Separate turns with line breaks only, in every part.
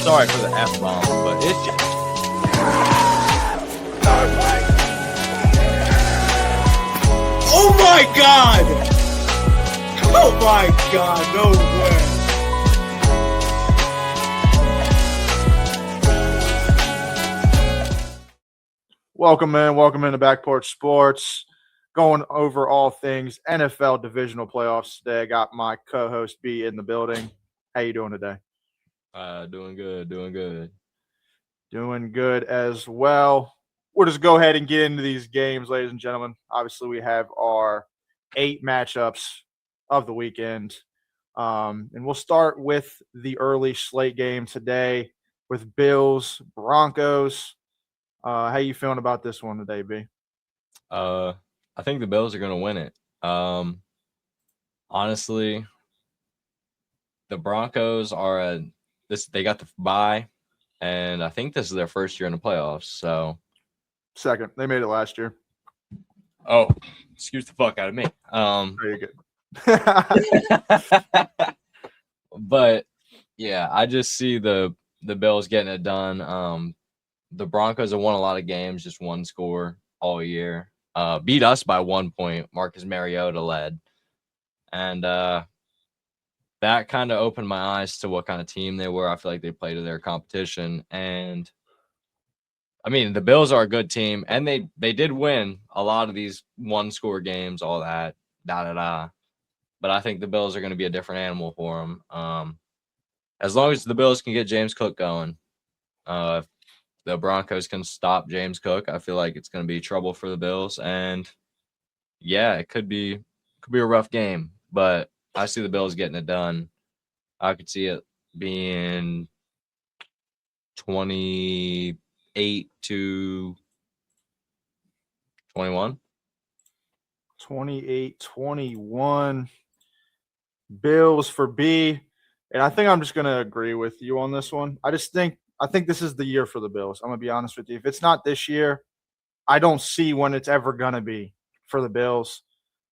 sorry for the F-bomb, but it's just...
Oh my God! Oh my God, no way.
Welcome into Back Porch Sports. Going over all things NFL Divisional playoffs today. I got my co-host B in the building. How you doing today?
Doing good.
Doing good as well. We'll just go ahead and get into these games, ladies and gentlemen. Obviously, we have our 8 matchups of the weekend. And we'll start with the early slate game today with Bills, Broncos. How you feeling about this one today, B?
I think the Bills are going to win it. Honestly, the Broncos are they got the bye, and I think this is their first year in the playoffs. So,
second, they made it last year.
Oh, excuse the fuck out of me.
Very good.
But yeah, I just see the Bills getting it done. The Broncos have won a lot of games, just one score all year. Beat us by 1 point. Marcus Mariota led. And that kind of opened my eyes to what kind of team they were. I feel like they played to their competition. And, I mean, the Bills are a good team. And they did win a lot of these one-score games, all that, da-da-da. But I think the Bills are going to be a different animal for them. As long as the Bills can get James Cook going, if the Broncos can stop James Cook, I feel like it's going to be trouble for the Bills. And yeah, it could be a rough game, but I see the Bills getting it done. I could see it being 28 to 21.
28-21. Bills for B. And I think I'm just going to agree with you on this one. I think this is the year for the Bills. I'm going to be honest with you. If it's not this year, I don't see when it's ever going to be for the Bills.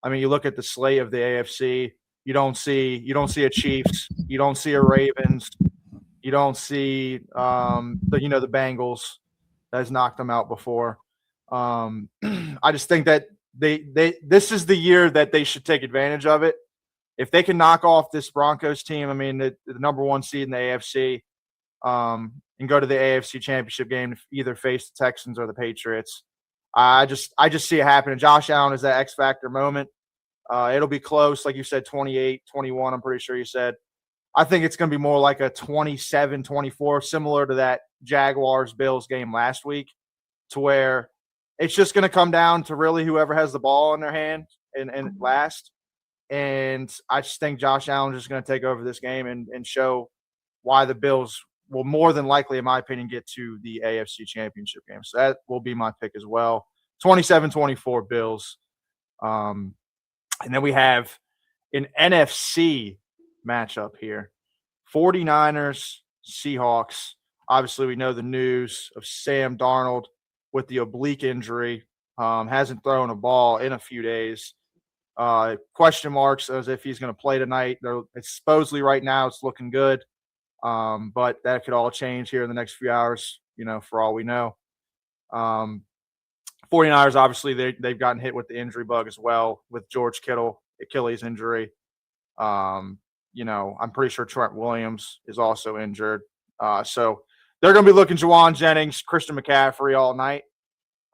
I mean, you look at the slate of the AFC, you don't see a Chiefs, you don't see a Ravens, you don't see the Bengals that has knocked them out before. I just think that this is the year that they should take advantage of it. If they can knock off this Broncos team, I mean, the number 1 seed in the AFC, and go to the AFC Championship game to either face the Texans or the Patriots. I just see it happening. Josh Allen is that X factor moment. It'll be close, like you said, 28-21, I'm pretty sure you said. I think it's going to be more like a 27-24, similar to that Jaguars-Bills game last week, to where it's just going to come down to really whoever has the ball in their hand and last. And I just think Josh Allen is just going to take over this game and show why the Bills will more than likely, in my opinion, get to the AFC Championship game. So that will be my pick as well. 27-24 Bills. And then we have an NFC matchup here. 49ers, Seahawks. Obviously, we know the news of Sam Darnold with the oblique injury. Hasn't thrown a ball in a few days. Question marks as if he's going to play tonight. It's supposedly right now it's looking good, but that could all change here in the next few hours, for all we know. 49ers, obviously, they've gotten hit with the injury bug as well with George Kittle, Achilles injury. I'm pretty sure Trent Williams is also injured. So they're going to be looking Juwan Jennings, Christian McCaffrey all night.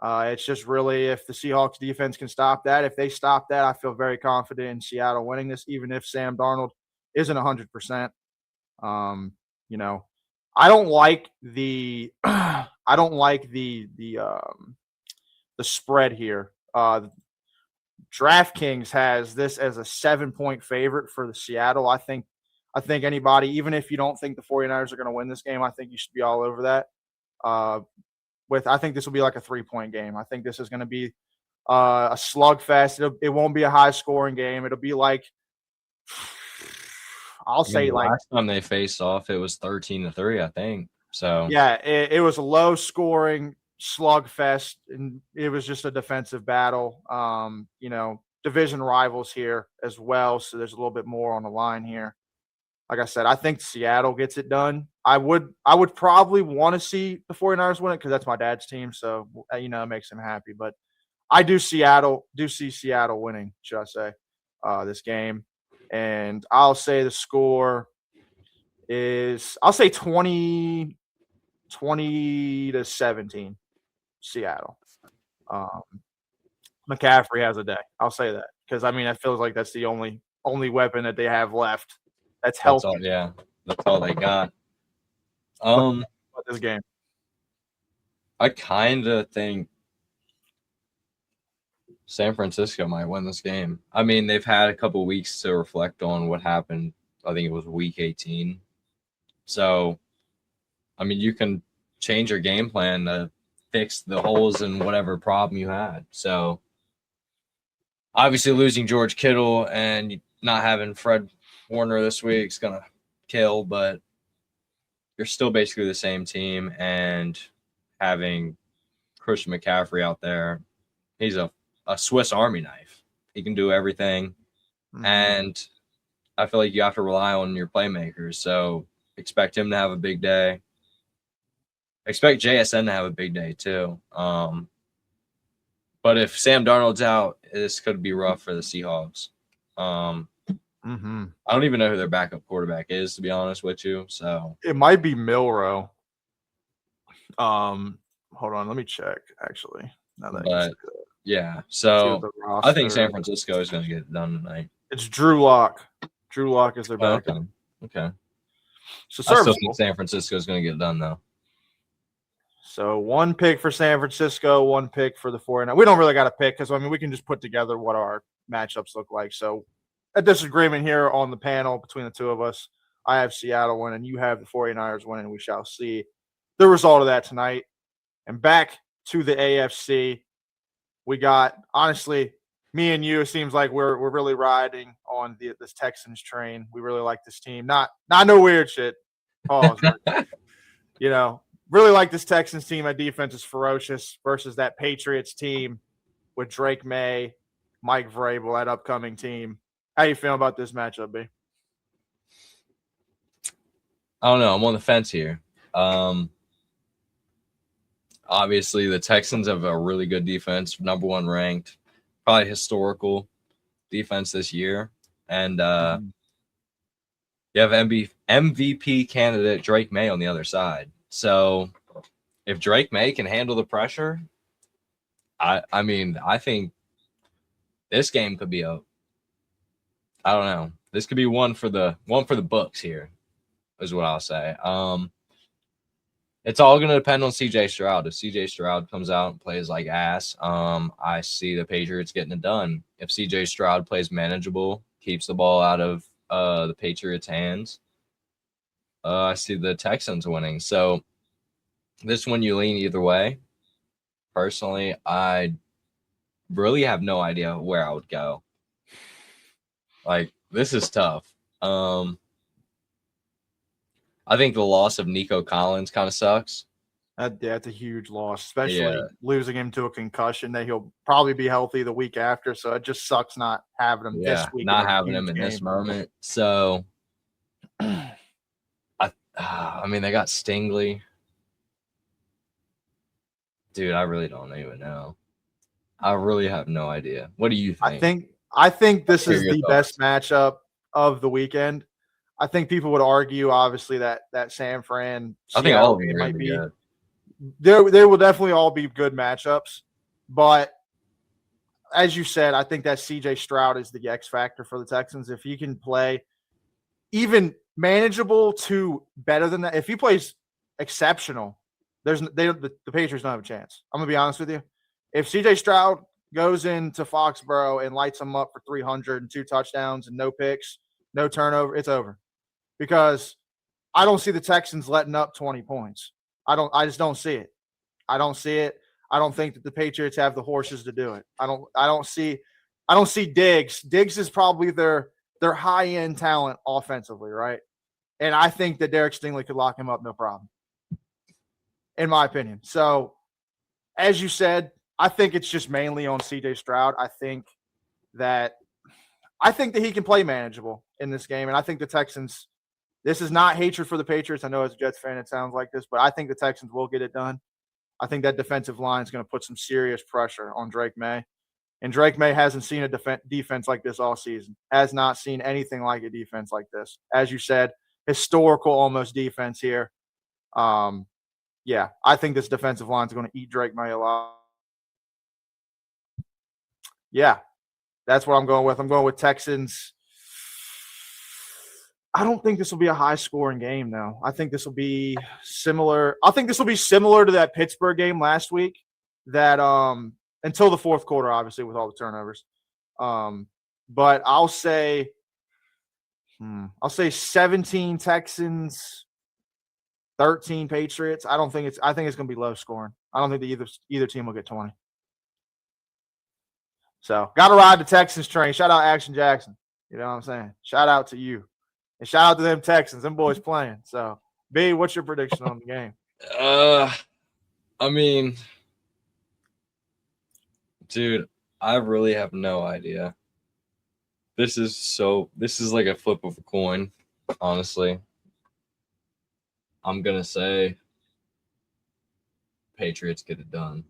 It's just really if the Seahawks defense can stop that. If they stop that, I feel very confident in Seattle winning this, even if Sam Darnold isn't 100%. I don't like the spread here. DraftKings has this as a 7-point favorite for the Seattle. I think anybody, even if you don't think the 49ers are going to win this game, I think you should be all over that. I think this will be like a 3-point game. I think this is going to be a slugfest. It won't be a high-scoring game. It'll be like, I'll say like
last time they faced off, it was 13-3, I think. So
yeah, it was a low-scoring slugfest, and it was just a defensive battle. Division rivals here as well, so there's a little bit more on the line here. like I said, I think Seattle gets it done. I would probably want to see the 49ers win it because that's my dad's team. So, it makes him happy. But I do see Seattle winning, should I say, this game. And I'll say the score is, I'll say 20-17, Seattle. McCaffrey has a day. I'll say that because it feels like that's the only weapon that they have left that's healthy.
That's all they got.
This game,
I kind of think San Francisco might win this game. They've had a couple weeks to reflect on what happened. I think it was week 18. So, you can change your game plan to fix the holes in whatever problem you had. So, obviously losing George Kittle and not having Fred Warner this week is going to kill, but you're still basically the same team. And having Christian McCaffrey out there, he's a Swiss Army knife. He can do everything. Mm-hmm. And I feel like you have to rely on your playmakers. So expect him to have a big day. Expect JSN to have a big day too. But if Sam Darnold's out, this could be rough for the Seahawks. I don't even know who their backup quarterback is, to be honest with you. So
it might be Milroe. Hold on, let me check. Actually,
so I think San Francisco is going to get it done tonight.
It's Drew Lock. Drew Lock is their backup.
Okay.
So
I still think San Francisco is going to get it done though.
So 1 pick for San Francisco, 1 pick for the 49ers. We don't really got to pick because, we can just put together what our matchups look like. So a disagreement here on the panel between the two of us. I have Seattle winning. You have the 49ers winning. We shall see the result of that tonight. And back to the AFC, we got, honestly, me and you, it seems like we're really riding on this Texans train. We really like this team. Not no weird shit. Pause. Really like this Texans team. Our defense is ferocious versus that Patriots team with Drake May, Mike Vrabel, that upcoming team. How you feeling about this matchup, B?
I don't know. I'm on the fence here. Obviously, the Texans have a really good defense, number 1 ranked, probably historical defense this year. And you have MVP candidate Drake May on the other side. So if Drake May can handle the pressure, I think this game could be I don't know. This could be one for the books here, is what I'll say. It's all going to depend on CJ Stroud. If CJ Stroud comes out and plays like ass, I see the Patriots getting it done. If CJ Stroud plays manageable, keeps the ball out of the Patriots' hands, I see the Texans winning. So this one you lean either way. Personally, I really have no idea where I would go. This is tough. I think the loss of Nico Collins kind of sucks.
That's a huge loss, especially losing him to a concussion that he'll probably be healthy the week after. So it just sucks not having him this week.
Not having him in this moment. So, they got Stingley. Dude, I really don't even know. I really have no idea. What do you think?
I think this is the best matchup of the weekend. I think people would argue, obviously, that San Fran.
I think all of them might be good.
They will definitely all be good matchups, but as you said, I think that CJ Stroud is the X factor for the Texans. If he can play even manageable to better than that, if he plays exceptional, the Patriots don't have a chance. I'm gonna be honest with you. If CJ Stroud goes into Foxborough and lights them up for 300 and 2 touchdowns and no picks, no turnover, it's over. Because I don't see the Texans letting up 20 points. I just don't see it. I don't see it. I don't think that the Patriots have the horses to do it. I don't see Diggs. Diggs is probably their high-end talent offensively, right? And I think that Derek Stingley could lock him up no problem, in my opinion. So, as you said, I think it's just mainly on CJ Stroud. I think that he can play manageable in this game, and I think the Texans This is not hatred for the Patriots. I know as a Jets fan it sounds like this, but I think the Texans will get it done. I think that defensive line is going to put some serious pressure on Drake May. And Drake May hasn't seen a defense like this all season. Has not seen anything like a defense like this. As you said, historical almost defense here. Yeah, I think this defensive line is going to eat Drake May alive. Yeah, that's what I'm going with. I'm going with Texans. I don't think this will be a high-scoring game, though. I think this will be similar. I think this will be similar to that Pittsburgh game last week. That until the fourth quarter, obviously, with all the turnovers. But I'll say 17 Texans, 13 Patriots. I think it's going to be low scoring. I don't think either team will get 20. So, got to ride the Texans train. Shout out Action Jackson. You know what I'm saying? Shout out to you. And shout out to them Texans. Them boys playing. So, B, what's your prediction on the game?
I mean, dude, I really have no idea. This is like a flip of a coin, honestly. I'm going to say Patriots get it done.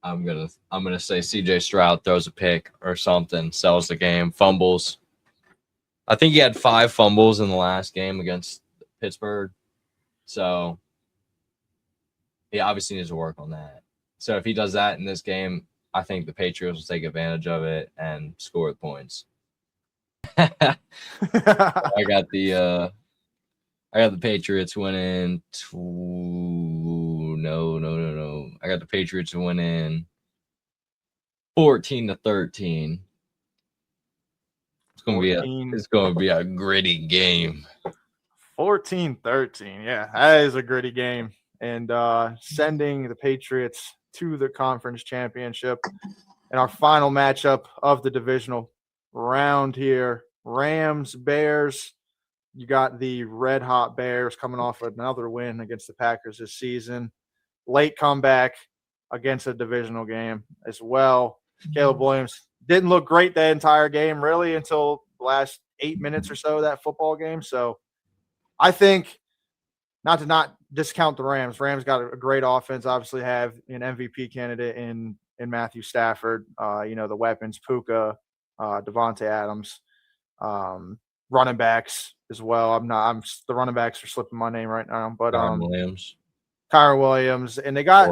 I'm gonna say CJ Stroud throws a pick or something, sells the game, fumbles. I think he had 5 fumbles in the last game against Pittsburgh. So he obviously needs to work on that. So if he does that in this game, I think the Patriots will take advantage of it and score the points. I got the Patriots winning. No. I got the Patriots winning 14-13. It's going to be a gritty game.
14-13. Yeah, that is a gritty game. And sending the Patriots to the conference championship. And our final matchup of the divisional round here, Rams, Bears. You got the red-hot Bears coming off another win against the Packers this season. Late comeback against a divisional game as well. Caleb Williams didn't look great that entire game, really, until the last 8 minutes or so of that football game. So I think, not to discount the Rams. Rams got a great offense, obviously have an MVP candidate in Matthew Stafford. The weapons, Puka, Devontae Adams, running backs as well. The running backs are slipping my name right now, but Kyren Williams, and they got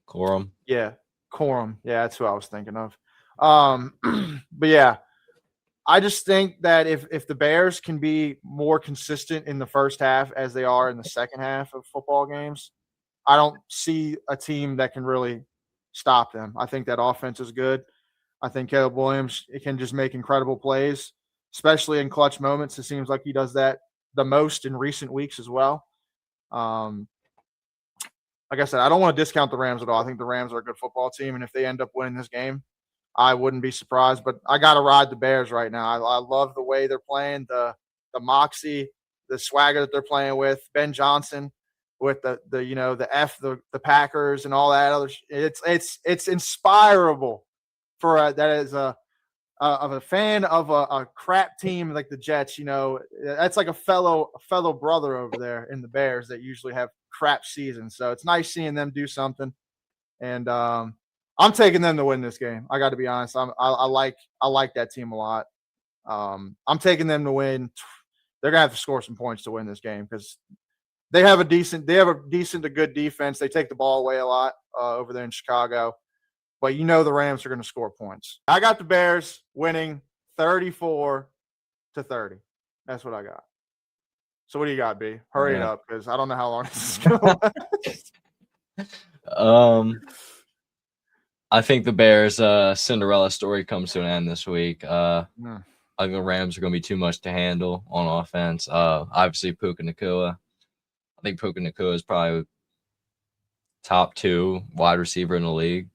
Corum.
Yeah, Corum. Yeah, that's who I was thinking of. But yeah, I just think that if the Bears can be more consistent in the first half as they are in the second half of football games, I don't see a team that can really stop them. I think that offense is good. I think Caleb Williams can just make incredible plays, especially in clutch moments. It seems like he does that the most in recent weeks as well. Like I said, I don't want to discount the Rams at all. I think the Rams are a good football team, and if they end up winning this game, I wouldn't be surprised. But I got to ride the Bears right now. I love the way they're playing, the moxie, the swagger that they're playing with. Ben Johnson with the Packers and all that other. It's inspirable for that is of a fan of a crap team like the Jets. That's like a fellow brother over there in the Bears that usually have crap seasons. So it's nice seeing them do something. And I'm taking them to win this game. I got to be honest. I like that team a lot. I'm taking them to win. They're gonna have to score some points to win this game because they have a decent to good defense. They take the ball away a lot over there in Chicago. But the Rams are going to score points. I got the Bears winning 34-30. That's what I got. So what do you got, B? Hurry it up because I don't know how long this is going to last.
I think the Bears' Cinderella story comes to an end this week. I think the Rams are going to be too much to handle on offense. Obviously, Puka Nacua. I think Puka Nacua is probably top 2 wide receiver in the league.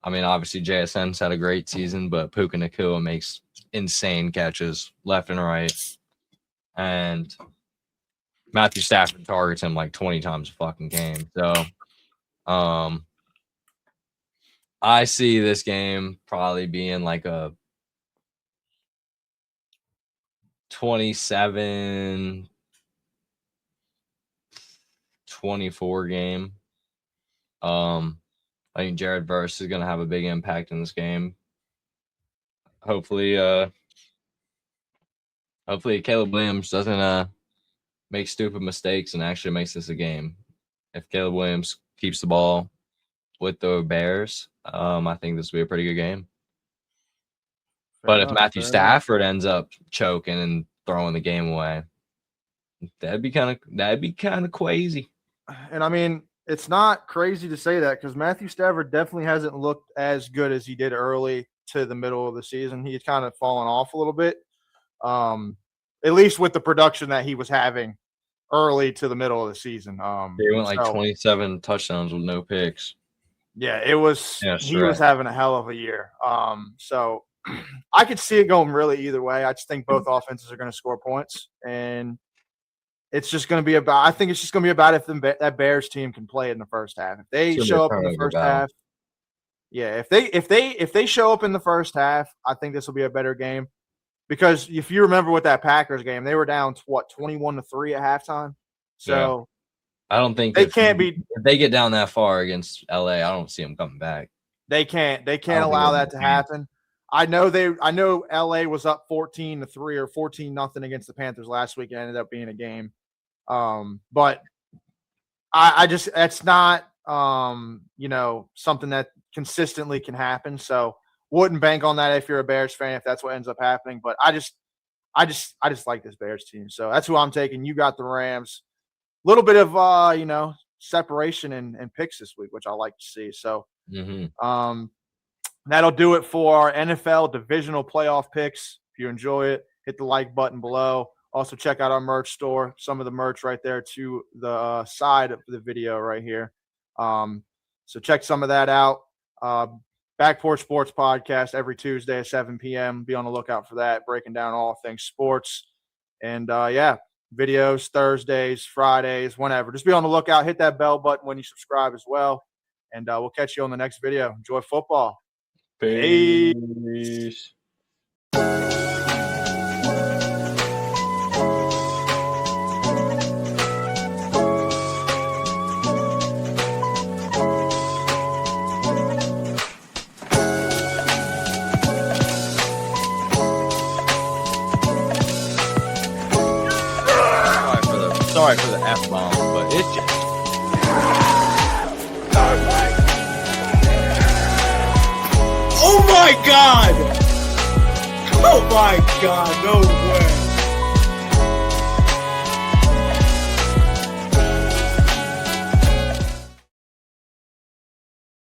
I mean, obviously, JSN's had a great season, but Puka Nacua makes insane catches left and right. And Matthew Stafford targets him like 20 times a fucking game. So I see this game probably being like a 27-24 game. I think Jared Verse is going to have a big impact in this game. Hopefully Caleb Williams doesn't make stupid mistakes and actually makes this a game. If Caleb Williams keeps the ball with the Bears, I think this will be a pretty good game. But if Matthew Stafford ends up choking and throwing the game away, that'd be kind of crazy.
And I mean, it's not crazy to say that because Matthew Stafford definitely hasn't looked as good as he did early to the middle of the season. He's kind of fallen off a little bit, at least with the production that he was having early to the middle of the season.
He went like 27 touchdowns with no picks.
Yeah, it was. Yeah, he was having a hell of a year. So I could see it going really either way. I just think both offenses are going to score points, and it's just going to be about. I think it's just going to be about if that Bears team can play in the first half. If they show up in the first half, yeah. If they show up in the first half, I think this will be a better game. Because if you remember with that Packers game, they were down 21-3 at halftime. So
I don't think
they can't be.
If they get down that far against LA, I don't see them coming back.
They can't allow that to happen. I know LA was up 14-3 or 14-0 against the Panthers last week. It ended up being a game. But I just that's not something that consistently can happen. So wouldn't bank on that if you're a Bears fan, if that's what ends up happening. But I just like this Bears team. So that's who I'm taking. You got the Rams. A little bit of separation and picks this week, which I like to see. So that'll do it for our NFL Divisional playoff picks. If you enjoy it, hit the like button below. Also check out our merch store. Some of the merch right there to the side of the video right here. So check some of that out. Back Porch Sports Podcast every Tuesday at 7 p.m. Be on the lookout for that, breaking down all things sports. And, videos Thursdays, Fridays, whenever. Just be on the lookout. Hit that bell button when you subscribe as well. And we'll catch you on the next video. Enjoy football. Peace.
Sorry for the F-bomb, but it's just...
Oh my God! Oh my God, no way!